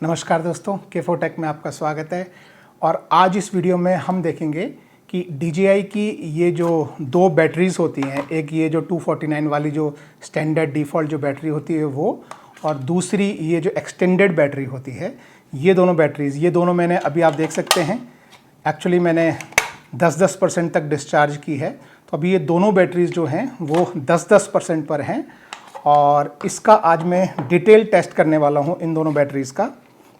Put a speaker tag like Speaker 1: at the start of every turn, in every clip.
Speaker 1: नमस्कार दोस्तों, K4Tech में आपका स्वागत है। और आज इस वीडियो में हम देखेंगे कि DJI की ये जो दो बैटरीज़ होती हैं, एक ये जो 249 वाली जो स्टैंडर्ड डिफ़ॉल्ट जो बैटरी होती है वो, और दूसरी ये जो एक्सटेंडेड बैटरी होती है, ये दोनों बैटरीज़, ये दोनों मैंने अभी आप देख सकते हैं एक्चुअली मैंने 10% तक डिस्चार्ज की है। तो अभी ये दोनों बैटरीज़ जो हैं वो 10% पर हैं और इसका आज मैं डिटेल टेस्ट करने वाला हूँ इन दोनों बैटरीज़ का।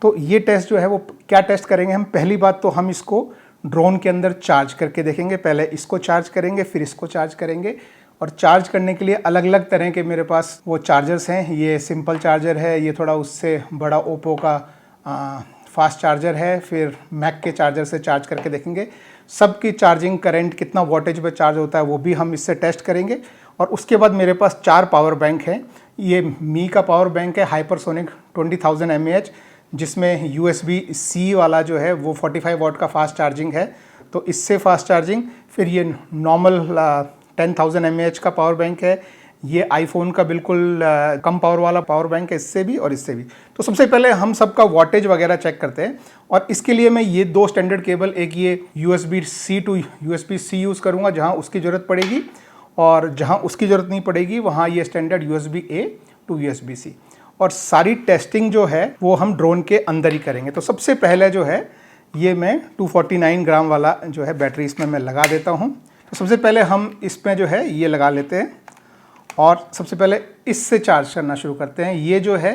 Speaker 1: तो ये टेस्ट जो है वो क्या टेस्ट करेंगे हम, पहली बात तो हम इसको ड्रोन के अंदर चार्ज करके देखेंगे। पहले इसको चार्ज करेंगे, फिर इसको चार्ज करेंगे। और चार्ज करने के लिए अलग अलग तरह के मेरे पास वो चार्जर्स हैं। ये सिंपल चार्जर है, ये थोड़ा उससे बड़ा ओप्पो का फास्ट चार्जर है, फिर मैक के चार्जर से चार्ज करके देखेंगे। सबकी चार्जिंग करंट कितना वोल्टेज पे चार्ज होता है वो भी हम इससे टेस्ट करेंगे। और उसके बाद मेरे पास 4 पावर बैंक हैं। ये मी का पावर बैंक है हाइपरसोनिक 20,000 mAh, जिसमें USB-C वाला जो है वो 45 वाट का फास्ट चार्जिंग है, तो इससे फास्ट चार्जिंग। फिर ये नॉर्मल 10,000 mAh का पावर बैंक है। ये आईफोन का बिल्कुल कम पावर वाला पावर बैंक है, इससे भी और इससे भी। तो सबसे पहले हम सबका वॉटेज वगैरह चेक करते हैं। और इसके लिए मैं ये दो स्टैंडर्ड केबल, एक ये USB-C टू USB-C यूज़ करूँगा जहाँ उसकी ज़रूरत पड़ेगी, और जहाँ उसकी ज़रूरत नहीं पड़ेगी वहाँ ये स्टैंडर्ड USB-A टू USB-C। और सारी टेस्टिंग जो है वो हम ड्रोन के अंदर ही करेंगे। तो सबसे पहले जो है ये मैं 249 ग्राम वाला जो है बैटरी इसमें मैं लगा देता हूँ। तो सबसे पहले हम इसमें जो है ये लगा लेते हैं और सबसे पहले इससे चार्ज करना शुरू करते हैं। ये जो है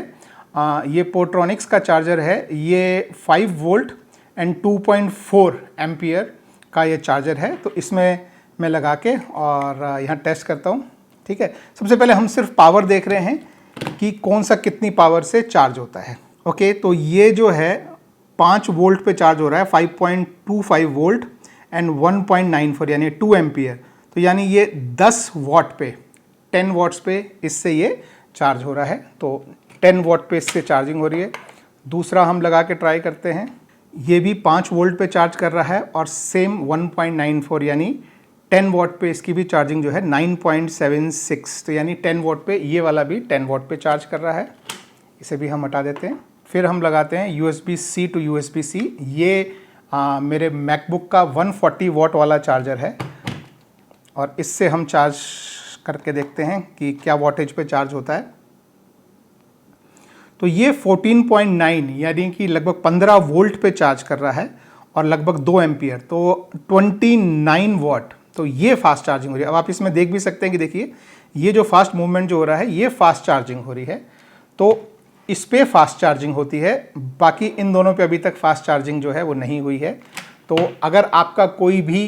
Speaker 1: ये पोर्ट्रॉनिक्स का चार्जर है। ये 5 वोल्ट एंड 2.4 एम्पियर का ये चार्जर है। तो इसमें मैं लगा के और यहाँ टेस्ट करता हूँ। ठीक है, सबसे पहले हम सिर्फ पावर देख रहे हैं कि कौन सा कितनी पावर से चार्ज होता है। ओके, तो ये जो है 5 वोल्ट पे चार्ज हो रहा है, 5.25 वोल्ट एंड 1.94 यानी 2 एम्पियर। तो यानी ये 10 वाट पे 10 वाट्स पे इससे ये चार्ज हो रहा है। तो 10 वाट पे इससे चार्जिंग हो रही है। दूसरा हम लगा के ट्राई करते हैं। ये भी 5 वोल्ट पे चार्ज कर रहा है और सेम 1.94 यानी 10 वाट पे इसकी भी चार्जिंग जो है 9.76। तो यानी 10 वाट पे ये वाला भी 10 वाट पे चार्ज कर रहा है। इसे भी हम हटा देते हैं। फिर हम लगाते हैं USB-C टू USB-C। ये मेरे मैकबुक का 140 वाट वाला चार्जर है और इससे हम चार्ज करके देखते हैं कि क्या वोल्टेज पे चार्ज होता है। तो ये 14.9 यानी कि लगभग 15 वोल्ट पे चार्ज कर रहा है और लगभग 2 एम्पियर, तो 29 वाट। तो ये फास्ट चार्जिंग हो रही है। अब आप इसमें देख भी सकते हैं कि देखिए ये जो फास्ट मूवमेंट जो हो रहा है ये फास्ट चार्जिंग हो रही है। तो इस पे फास्ट चार्जिंग होती है, बाकी इन दोनों पे अभी तक फास्ट चार्जिंग जो है वो नहीं हुई है। तो अगर आपका कोई भी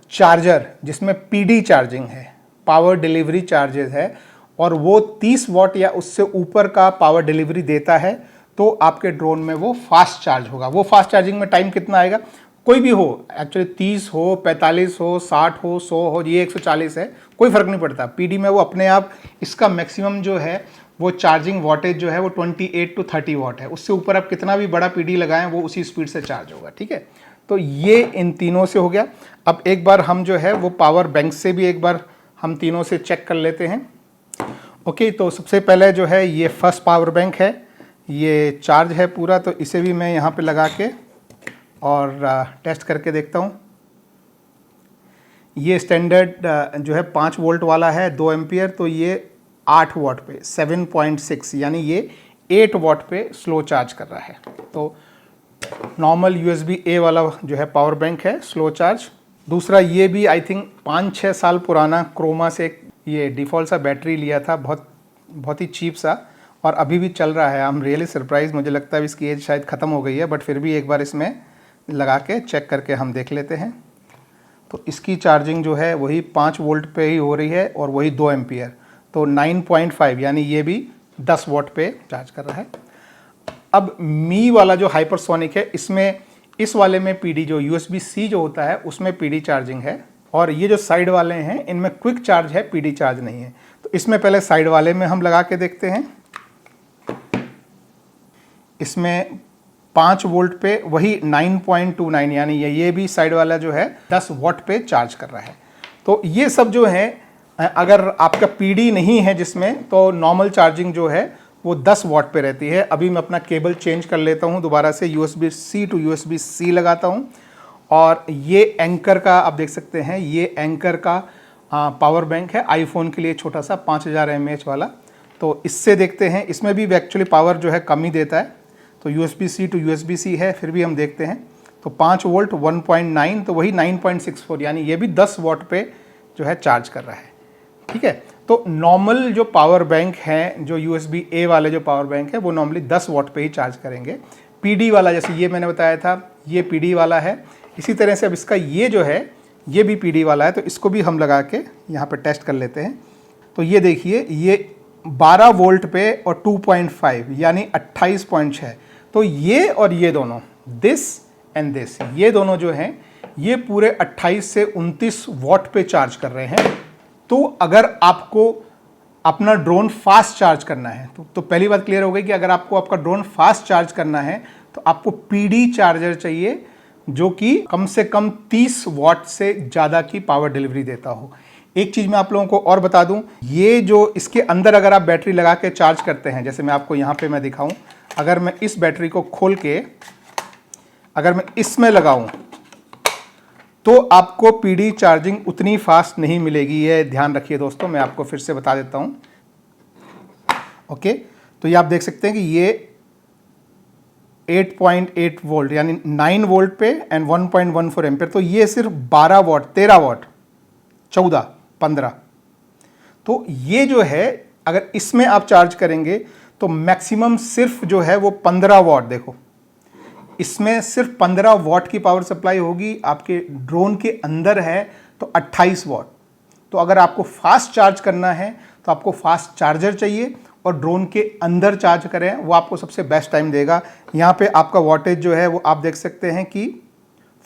Speaker 1: चार्जर जिसमें PD चार्जिंग है, पावर डिलीवरी चार्जेस है, और वो 30 वाट या उससे ऊपर का पावर डिलीवरी देता है, तो आपके ड्रोन में वो फास्ट चार्ज होगा। वो फास्ट चार्जिंग में टाइम कितना आएगा, कोई भी हो, एक्चुअली 30 हो, 45 हो, 60 हो, 100 हो, ये 140 है, कोई फ़र्क नहीं पड़ता। PD में वो अपने आप इसका मैक्सिमम जो है वो चार्जिंग वॉटेज जो है वो 28 टू 30 वाट है। उससे ऊपर आप कितना भी बड़ा PD लगाएं वो उसी स्पीड से चार्ज होगा। ठीक है, तो ये इन तीनों से हो गया। अब एक बार हम जो है वो पावर बैंक से भी एक बार हम तीनों से चेक कर लेते हैं। ओके, तो सबसे पहले जो है ये फर्स्ट पावर बैंक है, ये चार्ज है पूरा। तो इसे भी मैं यहाँ पे लगा के और टेस्ट करके देखता हूँ। ये स्टैंडर्ड जो है 5 वोल्ट वाला है, 2 एम्पियर। तो ये 8 वाट पे 7.6 यानी ये 8 वाट पे स्लो चार्ज कर रहा है। तो नॉर्मल USB-A वाला जो है पावर बैंक है, स्लो चार्ज। दूसरा ये भी आई थिंक 5-6 साल पुराना क्रोमा से ये डिफ़ॉल्ट सा बैटरी लिया था, बहुत ही चीप सा, और अभी भी चल रहा है। I am really surprise. मुझे लगता है इसकी एज शायद ख़त्म हो गई है, बट फिर भी एक बार इसमें लगा के चेक करके हम देख लेते हैं। तो इसकी चार्जिंग जो है वही 5 वोल्ट पे ही हो रही है और वही 2 एम्पियर। तो 9.5 यानी ये भी 10 वाट पे चार्ज कर रहा है। अब मी वाला जो हाइपरसोनिक है, इसमें इस वाले में PD जो USB-C जो होता है उसमें PD चार्जिंग है, और ये जो साइड वाले हैं इनमें क्विक चार्ज है, PD चार्ज नहीं है। तो इसमें पहले साइड वाले में हम लगा के देखते हैं। इसमें 5 वोल्ट पे वही 9.29 यानी ये भी साइड वाला जो है 10 वाट पे चार्ज कर रहा है। तो ये सब जो है, अगर आपका PD नहीं है जिसमें, तो नॉर्मल चार्जिंग जो है वो 10 वॉट पे रहती है। अभी मैं अपना केबल चेंज कर लेता हूँ दोबारा से, USB-C टू USB-C लगाता हूँ। और ये एंकर का आप देख सकते हैं, ये एंकर का पावर बैंक है आईफोन के लिए, छोटा सा 5000 mAh वाला। तो इससे देखते हैं, इसमें भी एक्चुअली पावर जो है कम ही देता है। तो USB-C टू USB-C है, फिर भी हम देखते हैं। तो 5 वोल्ट 1.9, तो वही 9.64, यानी ये भी 10 वॉट पे जो है चार्ज कर रहा है। ठीक है, तो नॉर्मल जो पावर बैंक हैं, जो USB-A वाले जो पावर बैंक है, वो नॉर्मली 10 वॉट पे ही चार्ज करेंगे। PD वाला, जैसे ये मैंने बताया था, ये PD वाला है। इसी तरह से अब इसका ये जो है, ये भी PD वाला है। तो इसको भी हम लगा के यहाँ पे टेस्ट कर लेते हैं। तो ये देखिए, ये 12 वोल्ट पे और 2.5 यानी 28.6। तो ये और ये दोनों, दिस एंड दिस, ये दोनों जो हैं, ये पूरे 28 से 29 वॉट पे चार्ज कर रहे हैं। तो अगर आपको अपना ड्रोन फास्ट चार्ज करना है, तो पहली बात क्लियर हो गई कि अगर आपको आपका ड्रोन फास्ट चार्ज करना है तो आपको PD चार्जर चाहिए, जो कि कम से कम 30 वॉट से ज़्यादा की पावर डिलीवरी देता हो। एक चीज़ मैं आप लोगों को और बता दूं, ये जो इसके अंदर अगर आप बैटरी लगा के चार्ज करते हैं, जैसे मैं आपको यहाँ पे मैं दिखाऊं, अगर मैं इस बैटरी को खोल के अगर मैं इसमें लगाऊं तो आपको PD चार्जिंग उतनी फास्ट नहीं मिलेगी। ये ध्यान रखिए दोस्तों, मैं आपको फिर से बता देता हूं। ओके, तो ये आप देख सकते हैं कि ये 8.8 वोल्ट यानी 9 वोल्ट पे एंड 1.14 एम्पेयर। तो ये सिर्फ 12 वॉट, 13 वॉट, 14, 15। तो ये जो है, अगर इसमें आप चार्ज करेंगे तो मैक्सिमम सिर्फ जो है वो 15 वॉट, देखो इसमें सिर्फ 15 वॉट की पावर सप्लाई होगी। आपके ड्रोन के अंदर है तो 28 वॉट। तो अगर आपको फास्ट चार्ज करना है तो आपको फास्ट चार्जर चाहिए, और ड्रोन के अंदर चार्ज करें, वो आपको सबसे बेस्ट टाइम देगा। यहाँ पे आपका वॉटेज जो है वो आप देख सकते हैं कि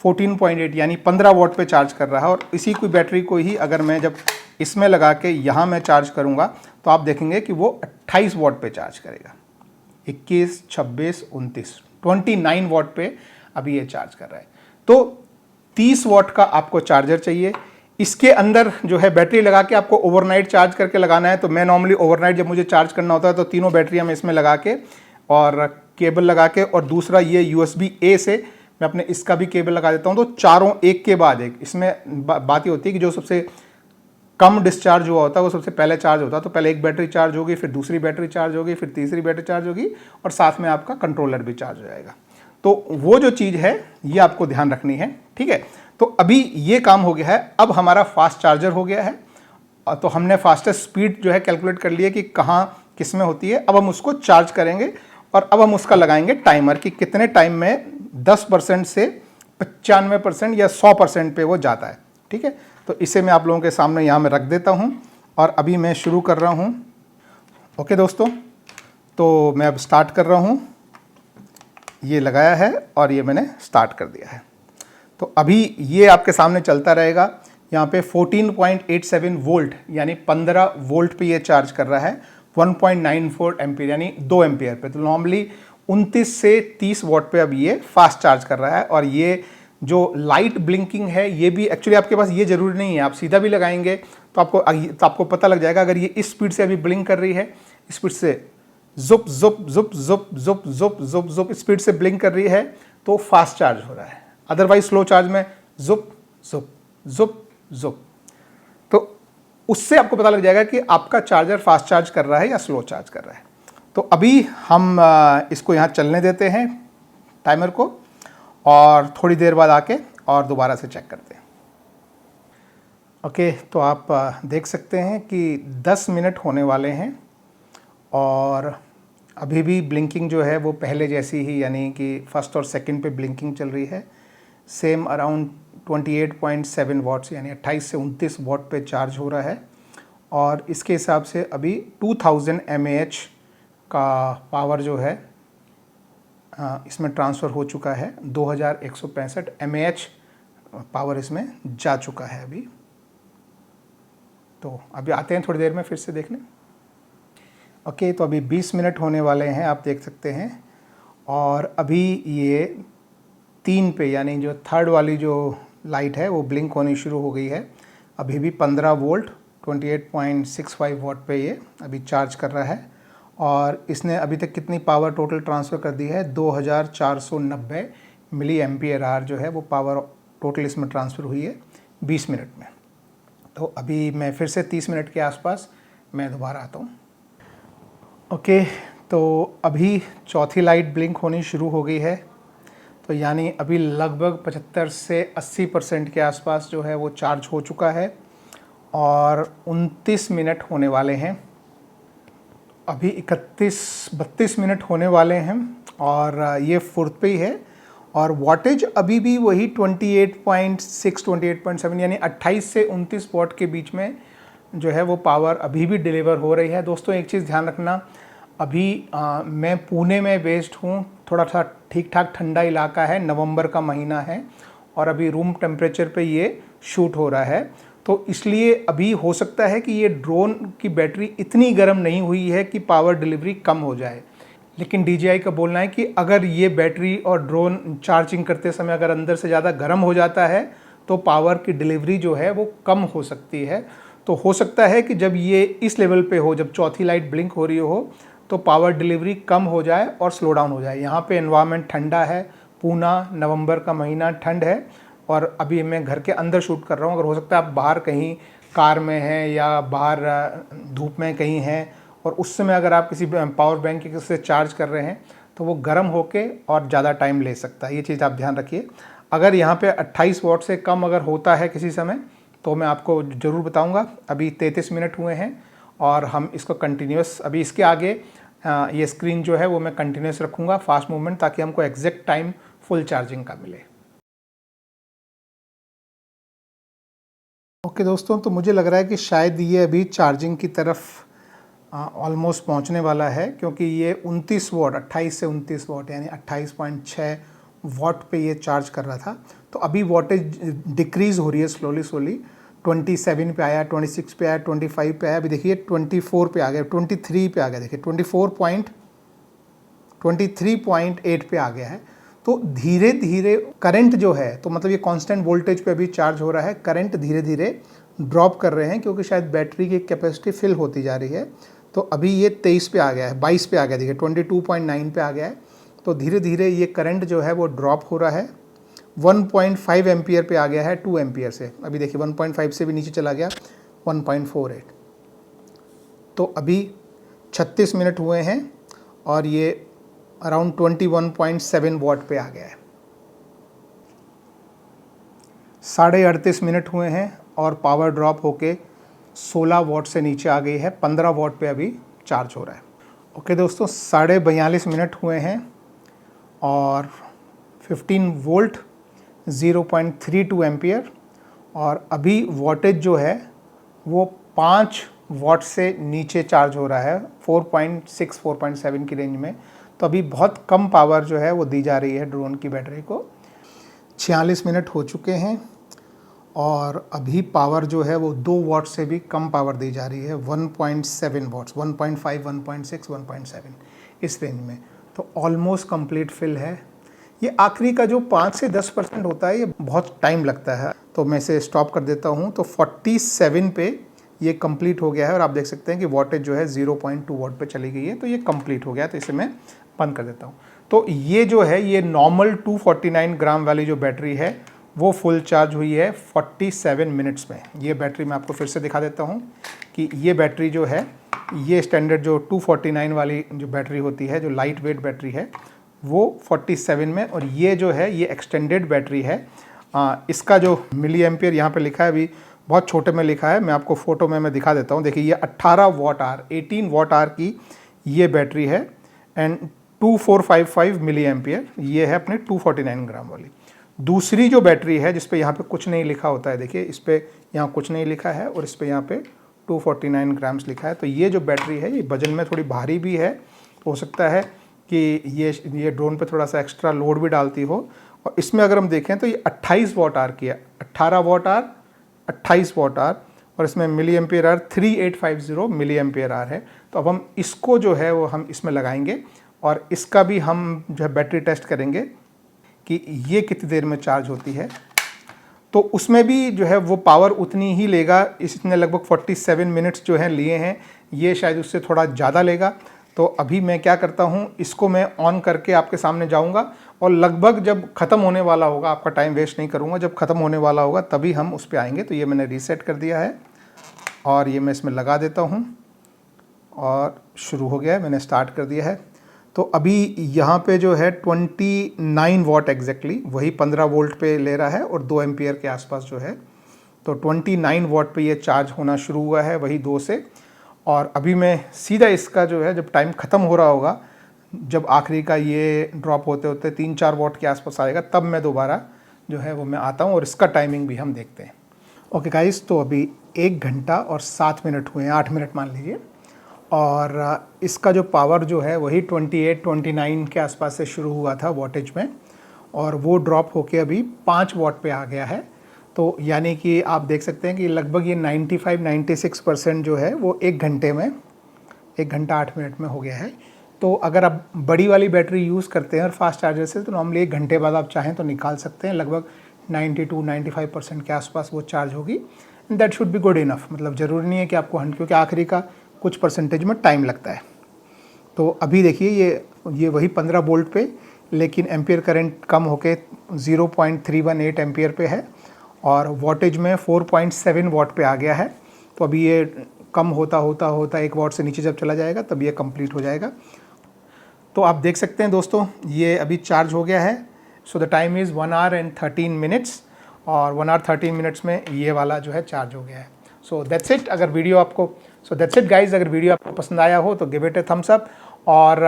Speaker 1: 14.8 यानी 15 वॉट पे चार्ज कर रहा है। और इसी की बैटरी को ही अगर मैं जब इसमें लगा के यहाँ मैं चार्ज करूँगा तो आप देखेंगे कि वो 28 वॉट पे चार्ज करेगा। 21, 26, 29 वॉट पे अभी ये चार्ज कर रहा है। तो 30 वॉट का आपको चार्जर चाहिए। इसके अंदर जो है बैटरी लगा के आपको ओवरनाइट चार्ज करके लगाना है। तो मैं नॉर्मली ओवरनाइट जब मुझे चार्ज करना होता है तो तीनों बैटरियाँ मैं इसमें लगा के और केबल लगा के, और दूसरा ये USB-A से मैं अपने इसका भी केबल लगा देता हूँ। तो चारों एक के बाद एक। इसमें बात ये होती है कि जो सबसे कम डिस्चार्ज हुआ होता है वो सबसे पहले चार्ज होता है। तो पहले एक बैटरी चार्ज होगी, फिर दूसरी बैटरी चार्ज होगी, फिर तीसरी बैटरी चार्ज होगी, और साथ में आपका कंट्रोलर भी चार्ज हो जाएगा। तो वो जो चीज़ है ये आपको ध्यान रखनी है। ठीक है, तो अभी ये काम हो गया है। अब हमारा फास्ट चार्जर हो गया है, तो हमने फास्टेस्ट स्पीड जो है कैलकुलेट कर लिया कि कहाँ किस में होती है। अब हम उसको चार्ज करेंगे, और अब हम उसका लगाएंगे टाइमर कि कितने टाइम में 10% से 95% या 100% पे वो जाता है। ठीक है, तो इसे मैं आप लोगों के सामने यहाँ में रख देता हूँ, और अभी मैं शुरू कर रहा हूँ। ओके दोस्तों, तो मैं अब स्टार्ट कर रहा हूँ। ये लगाया है और ये मैंने स्टार्ट कर दिया है। तो अभी ये आपके सामने चलता रहेगा। यहाँ पे 14.87 वोल्ट यानी 15 वोल्ट पे ये चार्ज कर रहा है, 1.94 एम्पियर यानी 2 एम्पियर पे। तो नॉर्मली 29 से 30 वॉट पे अब ये फास्ट चार्ज कर रहा है। और ये जो लाइट ब्लिंकिंग है ये भी एक्चुअली आपके पास ये ज़रूरी नहीं है, आप सीधा भी लगाएंगे तो आपको पता लग जाएगा। अगर ये इस स्पीड से अभी ब्लिंक कर रही है, स्पीड से जुप जुप जुप जुप जुप जुप जुप जुप स्पीड से ब्लिंक कर रही है, तो फास्ट चार्ज हो रहा है। अदरवाइज स्लो चार्ज में जुप जुप जुप जुप, तो उससे आपको पता लग जाएगा कि आपका चार्जर फास्ट चार्ज कर रहा है या स्लो चार्ज कर रहा है। तो अभी हम इसको यहाँ चलने देते हैं टाइमर को, और थोड़ी देर बाद आके और दोबारा से चेक करते हैं। ओके, तो आप देख सकते हैं कि 10 मिनट होने वाले हैं, और अभी भी ब्लिंकिंग जो है वो पहले जैसी ही, यानी कि फर्स्ट और सेकंड पे ब्लिंकिंग चल रही है। सेम अराउंड 28.7 वॉट्स यानी 28 से 29 वॉट पे चार्ज हो रहा है। और इसके हिसाब से अभी 2000 mAh का पावर जो है इसमें ट्रांसफ़र हो चुका है। 2165 mAh पावर इसमें जा चुका है अभी। तो अभी आते हैं थोड़ी देर में फिर से देखने। ओके, तो अभी 20 मिनट होने वाले हैं, आप देख सकते हैं। और अभी ये 3 पे यानी जो थर्ड वाली जो लाइट है वो ब्लिंक होनी शुरू हो गई है। अभी भी 15 वोल्ट 28.65 वॉट पे ये अभी चार्ज कर रहा है। और इसने अभी तक कितनी पावर टोटल ट्रांसफ़र कर दी है, 2490 मिली एम्पियर आवर जो है वो पावर टोटल इसमें ट्रांसफ़र हुई है 20 मिनट में। तो अभी मैं फिर से 30 मिनट के आसपास मैं दोबारा आता हूँ। ओके, तो अभी चौथी लाइट ब्लिंक होनी शुरू हो गई है। तो यानी अभी लगभग 75 से 80% के आसपास जो है वो चार्ज हो चुका है और 29 मिनट होने वाले हैं। अभी 31-32 मिनट होने वाले हैं और ये फोर्थ पे ही है और वॉटेज अभी भी वही 28.6 28.7 यानी 28 से 29 वॉट के बीच में जो है वो पावर अभी भी डिलीवर हो रही है। दोस्तों एक चीज़ ध्यान रखना, अभी मैं पुणे में बेस्ड हूँ, थोड़ा सा ठीक ठाक ठंडा इलाका है, नवंबर का महीना है और अभी रूम टेम्परेचर पे ये शूट हो रहा है। तो इसलिए अभी हो सकता है कि ये ड्रोन की बैटरी इतनी गर्म नहीं हुई है कि पावर डिलीवरी कम हो जाए, लेकिन DJI का बोलना है कि अगर ये बैटरी और ड्रोन चार्जिंग करते समय अगर अंदर से ज़्यादा गर्म हो जाता है तो पावर की डिलीवरी जो है वो कम हो सकती है। तो हो सकता है कि जब ये इस लेवल पे हो, जब चौथी लाइट ब्लिंक हो रही हो, तो पावर डिलीवरी कम हो जाए और स्लो डाउन हो जाए। यहाँ पे एनवायरनमेंट ठंडा है, पूना नवंबर का महीना ठंड है और अभी मैं घर के अंदर शूट कर रहा हूँ। अगर हो सकता है आप बाहर कहीं कार में हैं या बाहर धूप में कहीं हैं और उस समय अगर आप किसी पावर बैंक से चार्ज कर रहे हैं तो वो गर्म होके और ज़्यादा टाइम ले सकता है। ये चीज़ आप ध्यान रखिए। अगर यहाँ पे 28 वॉट से कम अगर होता है किसी समय तो मैं आपको ज़रूर बताऊँगा। अभी 33 मिनट हुए हैं और हम इसको कंटिन्यूस, अभी इसके आगे ये स्क्रीन जो है वो मैं कंटिन्यूस रखूँगा फास्ट मूवमेंट, ताकि हमको एग्जैक्ट टाइम फुल चार्जिंग का मिले। ओके दोस्तों, तो मुझे लग रहा है कि शायद ये अभी चार्जिंग की तरफ ऑलमोस्ट पहुंचने वाला है, क्योंकि ये 29 वॉट 28 से 29 वॉट यानी 28.6 वॉट पे ये चार्ज कर रहा था। तो अभी वॉटेज डिक्रीज़ हो रही है स्लोली 27 पे आया, 26 पे आया, 25 पे आया, अभी देखिए 24 पे आ गया, 23 पे आ गया, देखिए 23.8 पे आ गया है। तो धीरे धीरे करंट जो है, तो मतलब ये कांस्टेंट वोल्टेज पे अभी चार्ज हो रहा है, करंट धीरे धीरे ड्रॉप कर रहे हैं क्योंकि शायद बैटरी की कैपेसिटी फिल होती जा रही है। तो अभी ये 23 पे आ गया है, 22 पे आ गया, देखिए 22.9 पे आ गया है। तो धीरे धीरे ये करंट जो है वो ड्रॉप हो रहा है, 1.5 एम्पियर पे आ गया है 2 एम्पियर से। अभी देखिए 1.5 से भी नीचे चला गया 1.48। तो अभी 36 मिनट हुए हैं और ये अराउंड 21.7 वॉट पे आ गया है। 38.5 मिनट हुए हैं और पावर ड्रॉप होके 16 वॉट से नीचे आ गई है, 15 वॉट पे अभी चार्ज हो रहा है। ओके दोस्तों, 42.5 मिनट हुए हैं और 15 वोल्ट 0.32 एम्पियर और अभी वॉटेज जो है वो 5 वॉट से नीचे चार्ज हो रहा है, 4.6 4.7 की रेंज में। तो अभी बहुत कम पावर जो है वो दी जा रही है ड्रोन की बैटरी को। 46 मिनट हो चुके हैं और अभी पावर जो है वो 2 वॉट से भी कम पावर दी जा रही है, 1.7 वॉट्स, 1.5 1.6 1.7 इस रेंज में। तो ऑलमोस्ट कंप्लीट फिल है। ये आखिरी का जो 5 से 10% होता है ये बहुत टाइम लगता है, तो मैं इसे स्टॉप कर देता हूँ। तो 47 पे ये कंप्लीट हो गया है और आप देख सकते हैं कि वॉटेज जो है 0.2 वॉट पे चली गई है। तो ये कंप्लीट हो गया, तो इसे मैं बंद कर देता हूँ। तो ये जो है ये नॉर्मल 249 ग्राम वाली जो बैटरी है वो फुल चार्ज हुई है 47 मिनट्स में। ये बैटरी मैं आपको फिर से दिखा देता हूँ कि ये बैटरी जो है, ये स्टैंडर्ड जो 249 वाली जो बैटरी होती है, जो लाइट वेट बैटरी है, वो 47 में, और ये जो है ये एक्सटेंडेड बैटरी है। इसका जो मिली एम्पियर यहाँ पे लिखा है, अभी बहुत छोटे में लिखा है, मैं आपको फ़ोटो में मैं दिखा देता हूँ। देखिए ये 18 वॉट आवर 18 वॉट आवर की ये बैटरी है एंड 2455 मिली एम्पियर ये है अपने 249 ग्राम वाली। दूसरी जो बैटरी है जिस पे यहाँ पे कुछ नहीं लिखा होता है, देखिए इस पे यहाँ कुछ नहीं लिखा है और इस पे यहाँ पे 249 ग्राम्स लिखा है। तो ये जो बैटरी है ये वजन में थोड़ी भारी भी है, हो सकता है कि ये ड्रोन पे थोड़ा सा एक्स्ट्रा लोड भी डालती हो। और इसमें अगर हम देखें तो ये 28 वॉट आवर की है, 18 वॉट आवर 28 वॉट आवर, और इसमें milliampere hour 3850 milliampere hour है। तो अब हम इसको जो है वो हम इसमें लगाएंगे और इसका भी हम जो है बैटरी टेस्ट करेंगे कि ये कितनी देर में चार्ज होती है। तो उसमें भी जो है वो पावर उतनी ही लेगा, इसने लगभग 47 मिनट्स जो है लिए हैं, ये शायद उससे थोड़ा ज़्यादा लेगा। तो अभी मैं क्या करता हूँ, इसको मैं ऑन करके आपके सामने जाऊँगा और लगभग जब ख़त्म होने वाला होगा, आपका टाइम वेस्ट नहीं करूँगा, जब ख़त्म होने वाला होगा तभी हम उस पर आएंगे। तो ये मैंने रीसेट कर दिया है और ये मैं इसमें लगा देता हूँ और शुरू हो गया है, मैंने स्टार्ट कर दिया है। तो अभी यहाँ पे जो है 29 वॉट एग्जैक्टली वही 15 वोल्ट पे ले रहा है और 2 एम्पियर के आसपास जो है, तो 29 वॉट पे ये चार्ज होना शुरू हुआ है वही 2 से। और अभी मैं सीधा इसका जो है, जब टाइम ख़त्म हो रहा होगा, जब आखिरी का ये ड्रॉप होते होते 3-4 वॉट के आसपास आएगा, तब मैं दोबारा जो है वो मैं आता हूँ और इसका टाइमिंग भी हम देखते हैं। ओके गाइस, तो अभी 1 घंटा और 7 मिनट हुए हैं, 8 मिनट मान लीजिए, और इसका जो पावर जो है वही 28-29 के आसपास से शुरू हुआ था वॉटेज में, और वो ड्रॉप होके अभी 5 वॉट पे आ गया है। तो यानी कि आप देख सकते हैं कि लगभग ये 95-96% जो है वो 1 घंटे में, 1 घंटा 8 मिनट में हो गया है। तो अगर आप बड़ी वाली बैटरी यूज़ करते हैं और फास्ट चार्जर से, तो नॉर्मली 1 घंटे बाद आप चाहें तो निकाल सकते हैं, लगभग 92-95% के आसपास वो चार्ज होगी। That should be good enough, मतलब ज़रूरी नहीं है कि आपको क्योंकि आखिरी का कुछ परसेंटेज में टाइम लगता है। तो अभी देखिए ये वही 15 वोल्ट पे, लेकिन एम्पियर करंट कम होके 0.318 एम्पियर पे है और वॉटेज में 4.7 वॉट पे आ गया है। तो अभी ये कम होता 1 वॉट से नीचे जब चला जाएगा तब ये कंप्लीट हो जाएगा। तो आप देख सकते हैं दोस्तों, ये अभी चार्ज हो गया है। So the time is 1 our and 13 minutes, और 1 आवर 13 मिनट्स में ये वाला जो है चार्ज हो गया है। So that's it. अगर वीडियो आपको दैट्स इट गाइज, अगर वीडियो आपको पसंद आया हो तो give it a thumbs up. और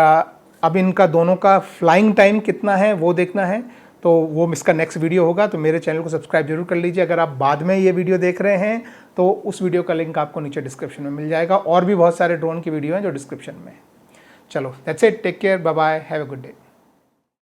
Speaker 1: अब इनका दोनों का फ्लाइंग टाइम कितना है वो देखना है, तो वो इसका नेक्स्ट वीडियो होगा। तो मेरे चैनल को सब्सक्राइब जरूर कर लीजिए। अगर आप बाद में ये वीडियो देख रहे हैं तो उस वीडियो का लिंक आपको नीचे डिस्क्रिप्शन में मिल जाएगा, और भी बहुत सारे ड्रोन की वीडियो हैं जो डिस्क्रिप्शन में है। चलो that's it, take care, bye bye, have a good day.